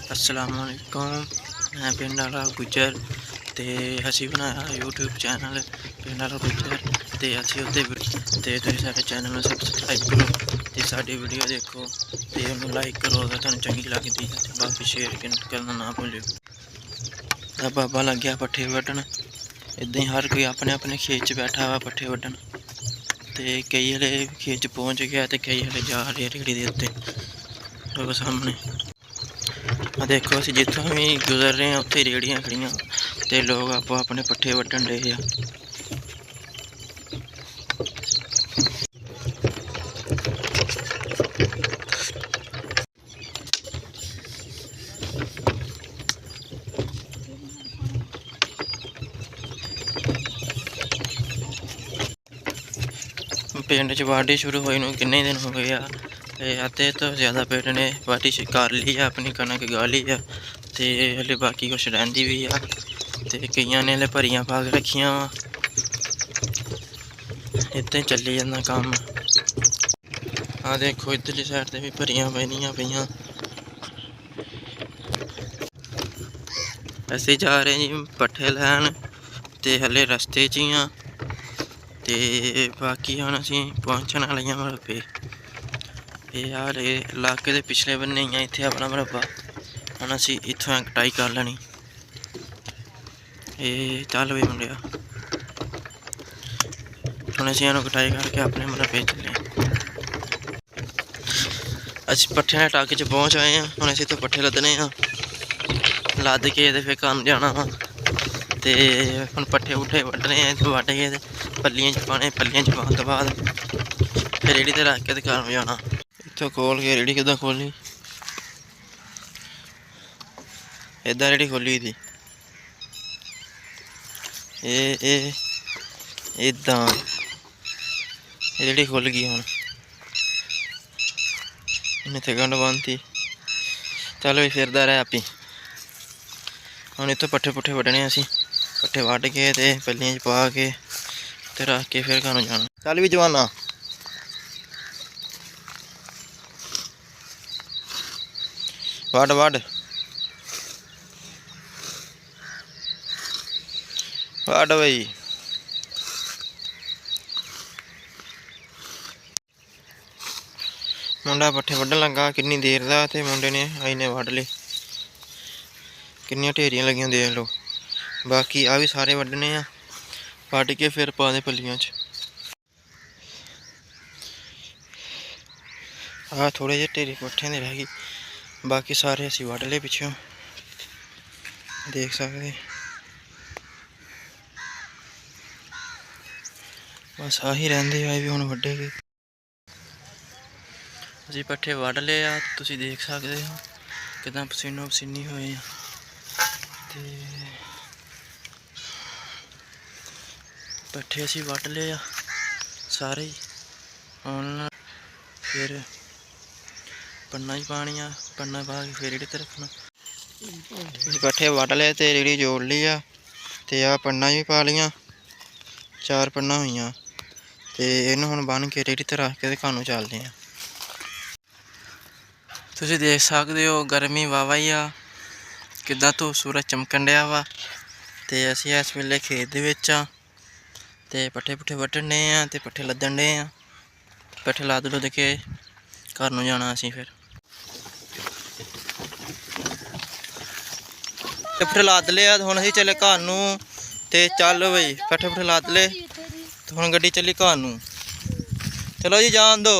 अस्सलामुअलैकुम। मैं पिंड वाला गुज्जर ते असी बनाया यूट्यूब चैनल पिंड वाला गुज्जर ते असी उत्ते ते तुसीं साडे चैनल नूं सबसक्राइब करो ते साडी वीडियो देखो ते उन्हें लाइक करो अगर तुहानूं चंगी लगदी है ते बाकी शेयर करना ना भूलिओ। बाबा लग गया पट्ठे वड्ढन। इदां ही हर कोई अपने अपने खेत च बैठा हुआ पट्ठे वड्ढन ते कई हले खेत च पहुँच गया ते कई हले जा रहे रेहड़ी दे उत्ते वो सामने। देखो असीं जित्थों भी गुजर रहे हैं उत्थे रेहड़ियां खड़ियां ते लोग आपो अपने पट्ठे वड्ढन डे आ। पिंड च वाढी शुरू होई नूं किन्ने दिन हो गए आ ते अद्धे तो ज़्यादा पिंड ने वाढी कर ली है, अपनी कनक गा ली है ते हले बाकी कुछ रहिंदी भी आ ते कईयां ने हले भरियां पा के रखियां वा। इत्थें चली जांदा कम्म। आ देखो इधरली साइड ते भी भरियां बनियां पईयां। असीं जा रहे जी पट्ठे लैन ते हले रस्ते च ही आं ते बाकी हुण असीं पहुंचण वाले आं मरब्बे। एह् यार इलाके दे पिछले बन्ने ही इत्थे अपना मरब्बा। हुण असीं इत्थों कटाई कर लैनी। चल बई मुंडिया हुण असीं इहनूं कटाई करके अपने मरब्बे चले। असीं पट्ठियां दे टग च पहुंच आए हैं। हुण असीं इत्थों पट्ठे लद्दने आं, लद्द के ते फिर कम्म जाना वा ते हुण पट्ठे पुट्ठे वड्ढने वड्ढ के ते पल्लियां च पाने, पल्लियां च पाने तो बाद फिर रेहड़ी ते रख के ते घर जाना। इत्थों खोल के रेहड़ी किद्दां खोली, इद्दां रेहड़ी खोली दी इद्दां रेहड़ी खुल गई। हुण इत्थे गंढ बंधती। चल भी फिरदा रह आपी। हुण इत्थों पट्ठे पुट्ठे वड्ढने असीं, पट्ठे वड्ढ के ते पल्लियां च पा के ते रख के फिर घरों जाना। चल भी जवाना वड्ढ वड्ढ वड्ढ बई। मुंडा पट्ठे वड्ढन लगा किन्नी देर दा ते मुंडे ने आई ने वड्ढ ले। किन्नियां ढेरियां लगियां देख लो। बाकी आ भी सारे वड्ढने आ, वड्ढ के फिर पा दे पल्लियां च। आ थोड़े जे ढेरी पट्ठियां दी रह गई, बाकी सारे असीं वड्ढ ले पिच्छों देख सकदे। बस आही रहिंदे आ भी हुण वड्ढे गए। असीं पट्ठे वड्ढ ले आ, तुसीं देख सकदे हो किदां पसीनो पसीनी होए आ ते पट्ठे असीं वड्ढ ले आ सारे ही। हुण फिर पन्ना च पानियां, पन्ना पा के फिर रेहड़ी ते रखना। पट्ठे वड्ढ ले ते रेहड़ी जोड़ ली आ ते आ पन्ना भी पा लियां, 4 पन्ना होइयां ते इहनूं हुण बन्न के रेहड़ी ते रख के ते घर नूं चलदे आ। तुसीं देख सकदे हो गर्मी वाहवा ही आ, किदां धुप्प सूरज चमकन डिया वा ते असीं इस वेले खेत दे विच आ ते पट्ठे पुट्ठे वड्ढन डे आ ते पट्ठे लद्दन डे आ। पट्ठे लद्द लुद्द के घर नूं जाना असीं फिर। पट्ठे लद्द ले आ हुण असीं चले घर नूं ते चल बई पट्ठे पुट्ठे लद्द ले ते हुण गड्डी चली घर नूं। चलो जी जान दो।